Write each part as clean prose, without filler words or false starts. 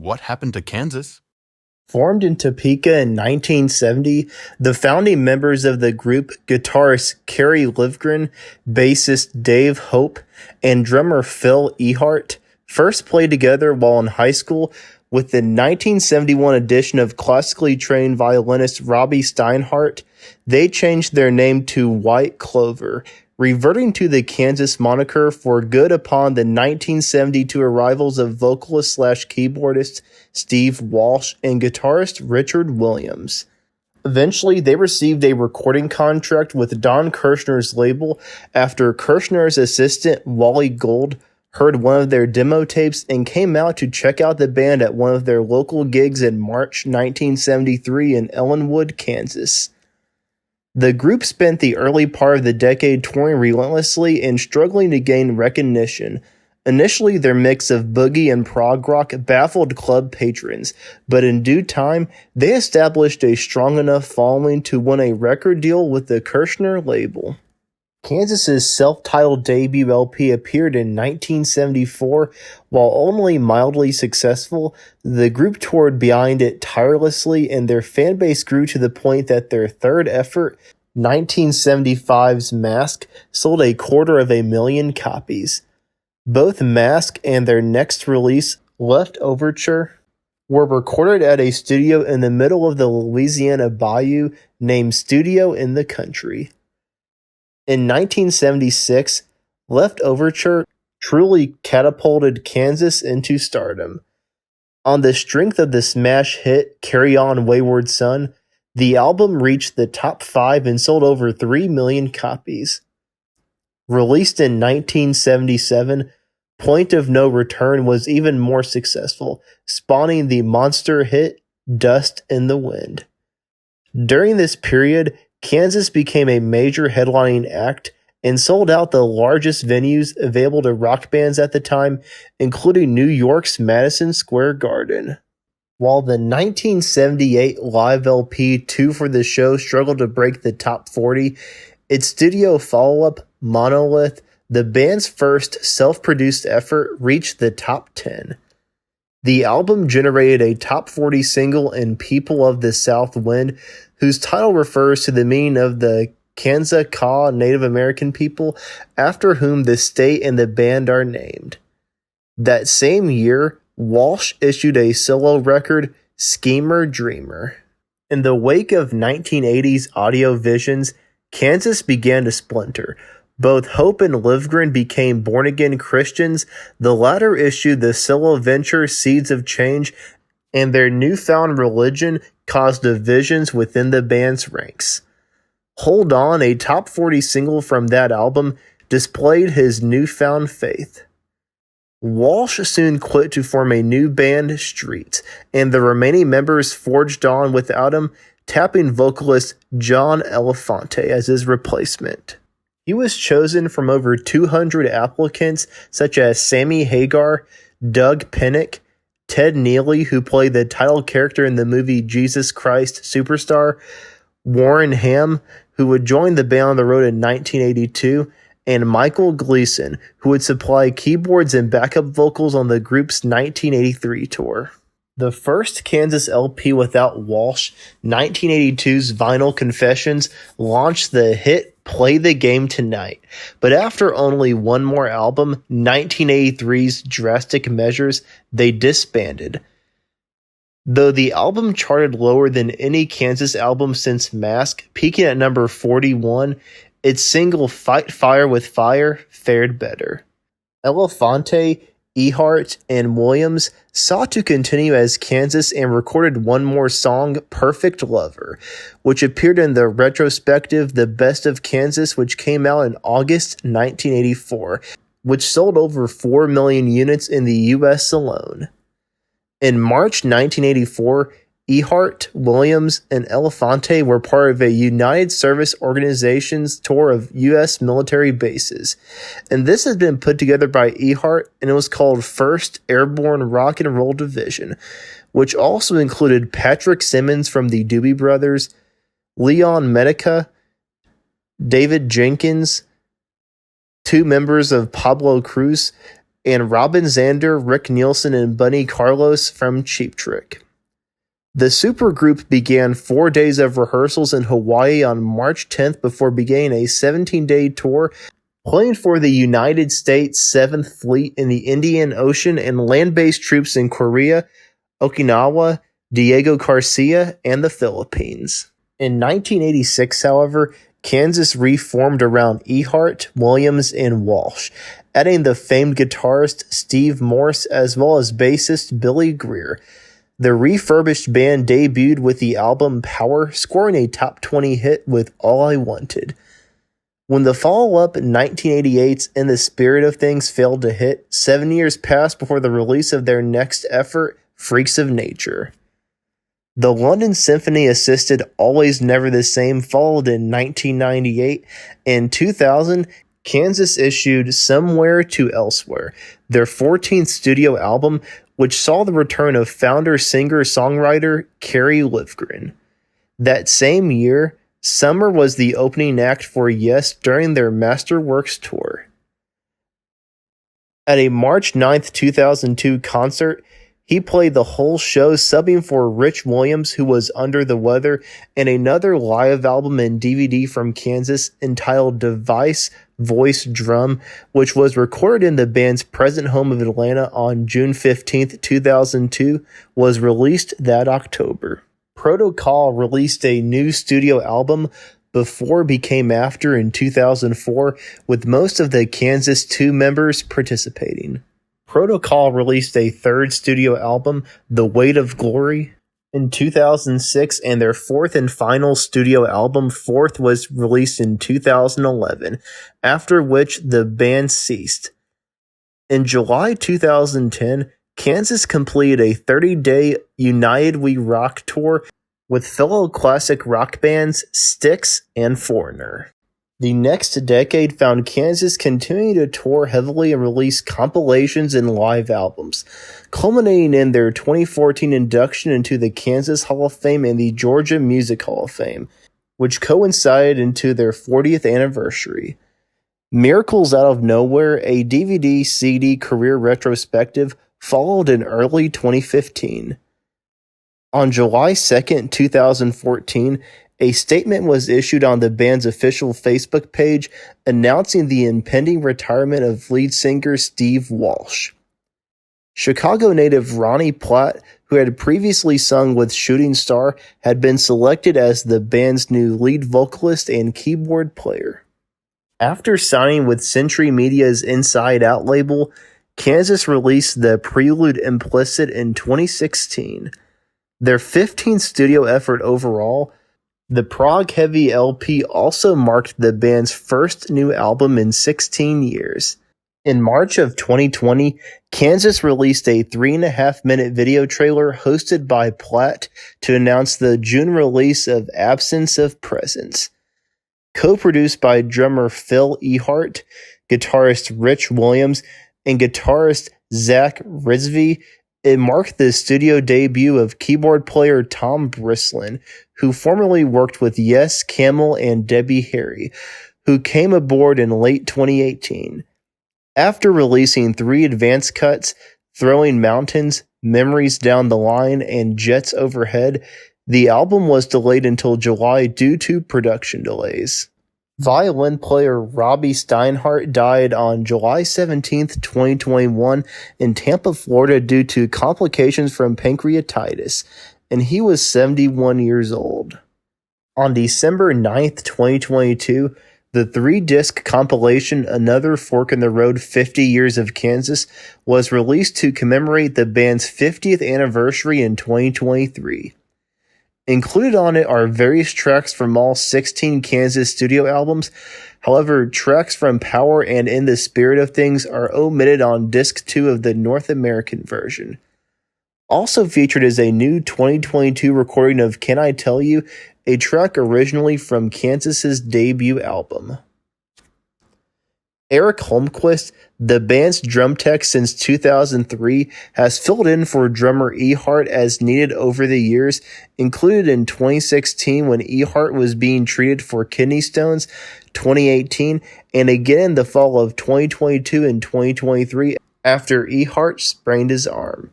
What happened to Kansas? Formed in Topeka in 1970, the founding members of the group, guitarist Kerry Livgren, bassist Dave Hope, and drummer Phil Ehart, first played together while in high school. With the 1971 addition of classically trained violinist Robbie Steinhardt, they changed their name to White Clover, reverting to the Kansas moniker for good upon the 1972 arrivals of vocalist/keyboardist Steve Walsh and guitarist Richard Williams. Eventually, they received a recording contract with Don Kirshner's label after Kirshner's assistant Wally Gold heard one of their demo tapes and came out to check out the band at one of their local gigs in March 1973 in Ellenwood, Kansas. The group spent the early part of the decade touring relentlessly and struggling to gain recognition. Initially, their mix of boogie and prog rock baffled club patrons, but in due time, they established a strong enough following to win a record deal with the Kirshner label. Kansas's self-titled debut LP appeared in 1974. While only mildly successful, the group toured behind it tirelessly, and their fanbase grew to the point that their third effort, 1975's Mask, sold 250,000 copies. Both Mask and their next release, Left Overture, were recorded at a studio in the middle of the Louisiana Bayou named Studio in the Country. In 1976, Left Overture truly catapulted Kansas into stardom. On the strength of the smash hit Carry On Wayward Son, the album reached the top 5 and sold over 3 million copies. Released in 1977, Point of No Return was even more successful, spawning the monster hit Dust in the Wind. During this period, Kansas became a major headlining act and sold out the largest venues available to rock bands at the time, including New York's Madison Square Garden. While the 1978 live LP Two for the Show struggled to break the top 40, its studio follow-up, Monolith, the band's first self-produced effort, reached the top 10. The album generated a top 40 single in People of the South Wind, whose title refers to the meaning of the Kansa-Ka Native American people, after whom the state and the band are named. That same year, Walsh issued a solo record, Schemer Dreamer. In the wake of 1980's audio visions, Kansas began to splinter. Both Hope and Livgren became born-again Christians. The latter issued the solo venture Seeds of Change, and their newfound religion caused divisions within the band's ranks. Hold On, a top 40 single from that album, displayed his newfound faith. Walsh soon quit to form a new band, Street, and the remaining members forged on without him, tapping vocalist John Elefante as his replacement. He was chosen from over 200 applicants, such as Sammy Hagar, Doug Pinnick, Ted Neely, who played the title character in the movie Jesus Christ Superstar, Warren Ham, who would join the band on the road in 1982, and Michael Gleason, who would supply keyboards and backup vocals on the group's 1983 tour. The first Kansas LP without Walsh, 1982's Vinyl Confessions, launched the hit Play the Game Tonight, but after only one more album, 1983's Drastic Measures, they disbanded. Though the album charted lower than any Kansas album since Mask, peaking at number 41, its single Fight Fire with Fire fared better. Elefante, Ehart, and Williams sought to continue as Kansas and recorded one more song, Perfect Lover, which appeared in the retrospective The Best of Kansas, which came out in August 1984, which sold over 4 million units in the U.S. alone. In March 1984, Ehart, Williams, and Elefante were part of a United Service Organization's tour of U.S. military bases, and this had been put together by Ehart, and it was called 1st Airborne Rock and Roll Division, which also included Patrick Simmons from the Doobie Brothers, Leon Medica, David Jenkins, 2 members of Pablo Cruz, and Robin Zander, Rick Nielsen, and Bunny Carlos from Cheap Trick. The supergroup began 4 days of rehearsals in Hawaii on March 10th before beginning a 17-day tour, playing for the United States 7th Fleet in the Indian Ocean and land-based troops in Korea, Okinawa, Diego Garcia, and the Philippines. In 1986, however, Kansas reformed around Ehart, Williams, and Walsh, adding the famed guitarist Steve Morse as well as bassist Billy Greer. The refurbished band debuted with the album Power, scoring a top 20 hit with All I Wanted. When the follow-up 1988's In the Spirit of Things failed to hit, 7 years passed before the release of their next effort, Freaks of Nature. The London Symphony-assisted Always Never the Same followed in 1998. In 2000, Kansas issued Somewhere to Elsewhere, their 14th studio album, which saw the return of founder, singer-songwriter Kerry Livgren. That same year, Summer was the opening act for Yes during their Masterworks tour. At a March 9, 2002 concert, he played the whole show, subbing for Rich Williams, who was under the weather, and another live album and DVD from Kansas entitled Device, Voice, Drum, which was recorded in the band's present home of Atlanta on June 15, 2002, was released that October. Protocol released a new studio album, Before Became After, in 2004, with most of the Kansas 2 members participating. Protocol released a third studio album, The Weight of Glory, in 2006, and their fourth and final studio album, Fourth, was released in 2011, after which the band ceased. In July 2010, Kansas completed a 30-day United We Rock tour with fellow classic rock bands Styx and Foreigner. The next decade found Kansas continuing to tour heavily and release compilations and live albums, culminating in their 2014 induction into the Kansas Hall of Fame and the Georgia Music Hall of Fame, which coincided into their 40th anniversary. Miracles Out of Nowhere, a DVD-CD career retrospective, followed in early 2015. On July 2, 2014, a statement was issued on the band's official Facebook page announcing the impending retirement of lead singer Steve Walsh. Chicago native Ronnie Platt, who had previously sung with Shooting Star, had been selected as the band's new lead vocalist and keyboard player. After signing with Century Media's Inside Out label, Kansas released the Prelude Implicit in 2016. Their 15th studio effort overall, the Prog Heavy LP also marked the band's first new album in 16 years. In March of 2020, Kansas released a 3.5-minute video trailer hosted by Platt to announce the June release of Absence of Presence. Co-produced by drummer Phil Ehart, guitarist Rich Williams, and guitarist Zach Rizvi, it marked the studio debut of keyboard player Tom Brislin, who formerly worked with Yes, Camel, and Debbie Harry, who came aboard in late 2018. After releasing 3 advance cuts, Throwing Mountains, Memories Down the Line, and Jets Overhead, the album was delayed until July due to production delays. Violin player Robbie Steinhardt died on July 17, 2021 in Tampa, Florida due to complications from pancreatitis, and he was 71 years old. On December 9, 2022, the 3-disc compilation Another Fork in the Road 50 Years of Kansas was released to commemorate the band's 50th anniversary in 2023. Included on it are various tracks from all 16 Kansas studio albums. However, tracks from Power and In the Spirit of Things are omitted on Disc 2 of the North American version. Also featured is a new 2022 recording of Can I Tell You, a track originally from Kansas's debut album. Eric Holmquist, the band's drum tech since 2003, has filled in for drummer Ehart as needed over the years, included in 2016 when Ehart was being treated for kidney stones, 2018, and again in the fall of 2022 and 2023 after Ehart sprained his arm.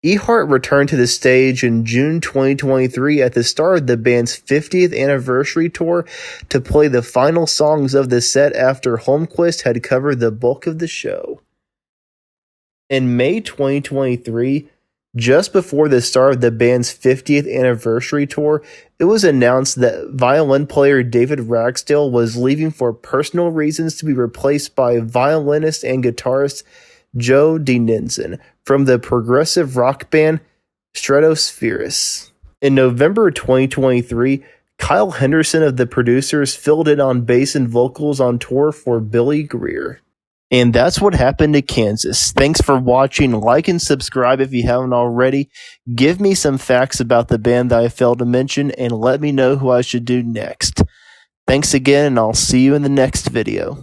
Ehart returned to the stage in June 2023 at the start of the band's 50th anniversary tour to play the final songs of the set after Holmquist had covered the bulk of the show. In May 2023, just before the start of the band's 50th anniversary tour, it was announced that violin player David Ragsdale was leaving for personal reasons to be replaced by violinist and guitarist Joe DeNinsen from the progressive rock band Stratospheris. In November 2023, Kyle Henderson of the Producers filled in on bass and vocals on tour for Billy Greer. And that's what happened to Kansas. Thanks for watching. Like and subscribe if you haven't already. Give me some facts about the band that I failed to mention and let me know who I should do next. Thanks again, and I'll see you in the next video.